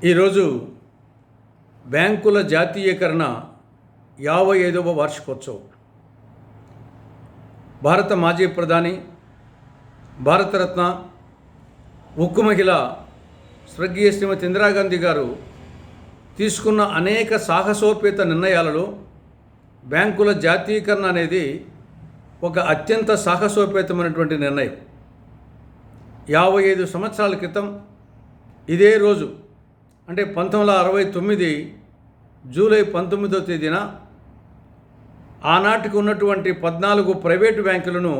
ఈరోజు బ్యాంకుల జాతీయకరణ 55వ వార్షికోత్సవం. భారత మాజీ ప్రధాని, భారతరత్న, ఉక్కు మహిళ స్వర్గీయ శ్రీమతి ఇందిరాగాంధీ గారు తీసుకున్న అనేక సాహసోపేత నిర్ణయాలలో బ్యాంకుల జాతీయకరణ అనేది ఒక అత్యంత సాహసోపేతమైనటువంటి నిర్ణయం. 55 సంవత్సరాల క్రితం ఇదే రోజు అంటే 1969 జూలై 19వ తేదీన ఆనాటికి ఉన్నటువంటి 14 ప్రైవేటు బ్యాంకులను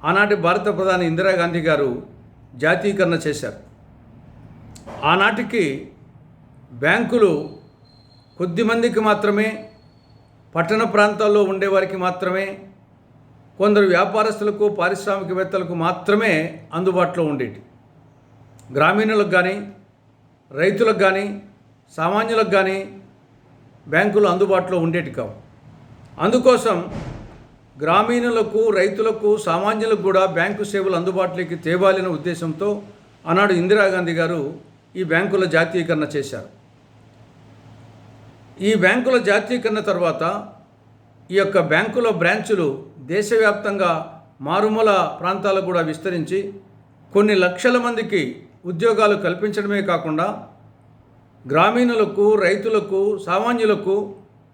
ఆనాటి భారత ప్రధాని ఇందిరాగాంధీ గారు జాతీయకరణ చేశారు. ఆనాటికి బ్యాంకులు కొద్దిమందికి మాత్రమే, పట్టణ ప్రాంతాల్లో ఉండేవారికి మాత్రమే, కొందరు వ్యాపారస్తులకు, పారిశ్రామికవేత్తలకు మాత్రమే అందుబాటులో ఉండేవి. గ్రామీణులకు కానీ, రైతులకు కానీ, సామాన్యులకు కానీ బ్యాంకులు అందుబాటులో ఉండేవి కావు. అందుకోసం గ్రామీణులకు, రైతులకు, సామాన్యులకు కూడా బ్యాంకు సేవలు అందుబాటులోకి తేవాలనే ఉద్దేశంతో ఆనాడు ఇందిరాగాంధీ గారు ఈ బ్యాంకుల జాతీయకరణ చేశారు. ఈ బ్యాంకుల జాతీయకరణ తర్వాత ఈ యొక్క బ్యాంకుల బ్రాంచులు దేశవ్యాప్తంగా మారుమూల ప్రాంతాలకు కూడా విస్తరించి కొన్ని లక్షల మందికి ఉద్యోగాలు కల్పించడమే కాకుండా గ్రామీణులకు, రైతులకు, సామాన్యులకు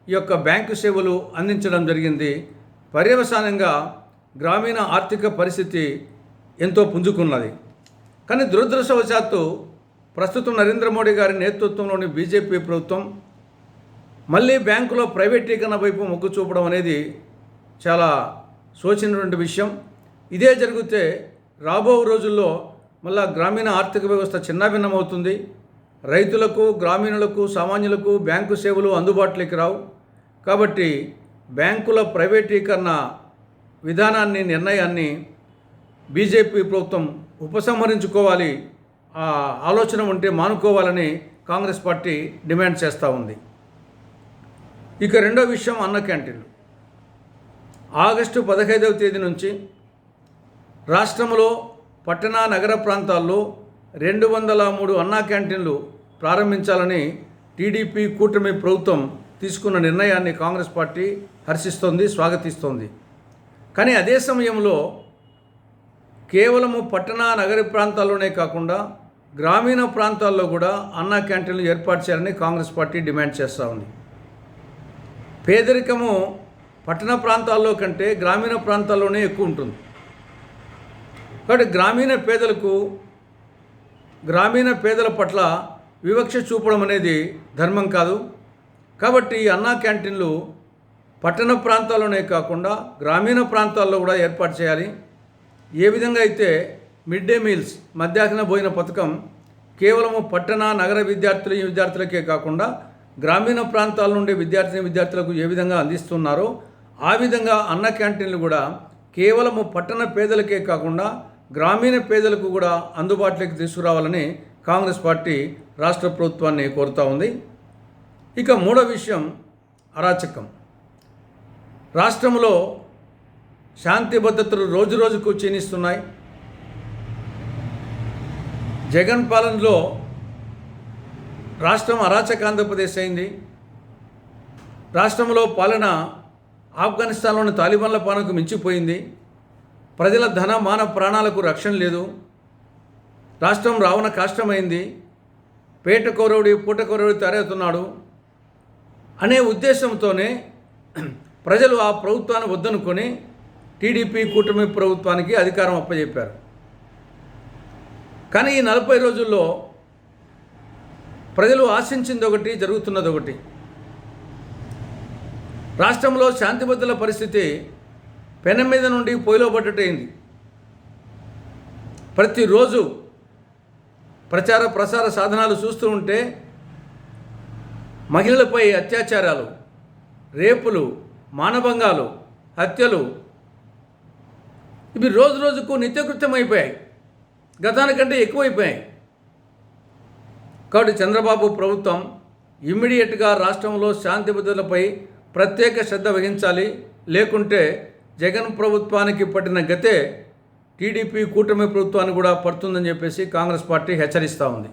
ఈ యొక్క బ్యాంకు సేవలు అందించడం జరిగింది. పర్యవసానంగా గ్రామీణ ఆర్థిక పరిస్థితి ఎంతో పుంజుకున్నది. కానీ దురదృష్టవశాత్తు ప్రస్తుతం నరేంద్ర మోడీ గారి నేతృత్వంలోని బీజేపీ ప్రభుత్వం మళ్ళీ బ్యాంకులో ప్రైవేటీకరణ వైపు మొగ్గు చూపడం అనేది చాలా శోచనీయమైన విషయం. ఇదే జరిగితే రాబో రోజుల్లో మళ్ళా గ్రామీణ ఆర్థిక వ్యవస్థ చిన్నాభిన్నమవుతుంది. రైతులకు, గ్రామీణులకు, సామాన్యులకు బ్యాంకు సేవలు అందుబాటులోకి రావు. కాబట్టి బ్యాంకుల ప్రైవేటీకరణ విధానాన్ని, నిర్ణయాన్ని బీజేపీ ప్రభుత్వం ఉపసంహరించుకోవాలి, ఆ ఆలోచన ఉంటే మానుకోవాలని కాంగ్రెస్ పార్టీ డిమాండ్ చేస్తూ ఉంది. ఇక రెండో విషయం అన్న క్యాంటీన్లు. ఆగస్టు 15వ తేదీ నుంచి రాష్ట్రంలో పట్టణ, నగర ప్రాంతాల్లో 203 అన్నా క్యాంటీన్లు ప్రారంభించాలని టీడీపీ కూటమి ప్రభుత్వం తీసుకున్న నిర్ణయాన్ని కాంగ్రెస్ పార్టీ హర్షిస్తోంది, స్వాగతిస్తోంది. కానీ అదే సమయంలో కేవలము పట్టణ, నగర ప్రాంతాల్లోనే కాకుండా గ్రామీణ ప్రాంతాల్లో కూడా అన్నా క్యాంటీన్లు ఏర్పాటు చేయాలని కాంగ్రెస్ పార్టీ డిమాండ్ చేస్తూ ఉంది. పేదరికము పట్టణ ప్రాంతాల్లో కంటే గ్రామీణ ప్రాంతాల్లోనే ఎక్కువ ఉంటుంది. కాబట్టి గ్రామీణ పేదల పట్ల వివక్ష చూపడం అనేది ధర్మం కాదు. కాబట్టి ఈ అన్నా క్యాంటీన్లు పట్టణ ప్రాంతాల్లోనే కాకుండా గ్రామీణ ప్రాంతాల్లో కూడా ఏర్పాటు చేయాలి. ఏ విధంగా అయితే మిడ్ డే మీల్స్, మధ్యాహ్న భోజన పథకం కేవలము పట్టణ, నగర విద్యార్థులకే కాకుండా గ్రామీణ ప్రాంతాల నుండి విద్యార్థులకు ఏ విధంగా అందిస్తున్నారో ఆ విధంగా అన్న క్యాంటీన్లు కూడా కేవలము పట్టణ పేదలకే కాకుండా గ్రామీణ పేదలకు కూడా అందుబాటులోకి తీసుకురావాలని కాంగ్రెస్ పార్టీ రాష్ట్ర ప్రభుత్వాన్ని కోరుతూ ఉంది. ఇక మూడో విషయం అరాచకం. రాష్ట్రంలో శాంతి భద్రతలు రోజురోజుకు క్షీణిస్తున్నాయి. జగన్ పాలనలో రాష్ట్రం అరాచక ఆంధ్రప్రదేశ్ అయింది. రాష్ట్రంలో పాలన ఆఫ్ఘనిస్తాన్లోని తాలిబాన్ల పాలనకు మించిపోయింది. ప్రజల ధన, మాన, ప్రాణాలకు రక్షణ లేదు. రాష్ట్రం రావణ కాష్టమైంది. పేట కౌరవుడి, పూట కౌరవుడి తయారవుతున్నాడు అనే ఉద్దేశంతోనే ప్రజలు ఆ ప్రభుత్వాన్ని వద్దనుకొని టీడీపీ కూటమి ప్రభుత్వానికి అధికారం అప్పచెప్పారు. కానీ ఈ 40 రోజుల్లో ప్రజలు ఆశించింది ఒకటి, జరుగుతున్నది ఒకటి. రాష్ట్రంలో శాంతి భద్రతల పరిస్థితి పెనం మీద నుండి పొయ్యిలో పడ్డట్టయింది. ప్రతిరోజు ప్రచార ప్రసార సాధనాలు చూస్తూ ఉంటే మహిళలపై అత్యాచారాలు, రేపులు, మానభంగాలు, హత్యలు ఇవి రోజు రోజుకు నిత్యకృత్యం అయిపోయాయి. గతానికంటే ఎక్కువైపోయాయి. కాబట్టి చంద్రబాబు ప్రభుత్వం ఇమ్మీడియట్గా రాష్ట్రంలో శాంతి భద్రతలపై ప్రత్యేక శ్రద్ధ వహించాలి. లేకుంటే జగన్ ప్రభుత్వానికి పట్టిన గతే టీడీపీ కూటమి ప్రభుత్వాన్ని కూడా పడుతుందని చెప్పేసి కాంగ్రెస్ పార్టీ హెచ్చరిస్తూ ఉంది.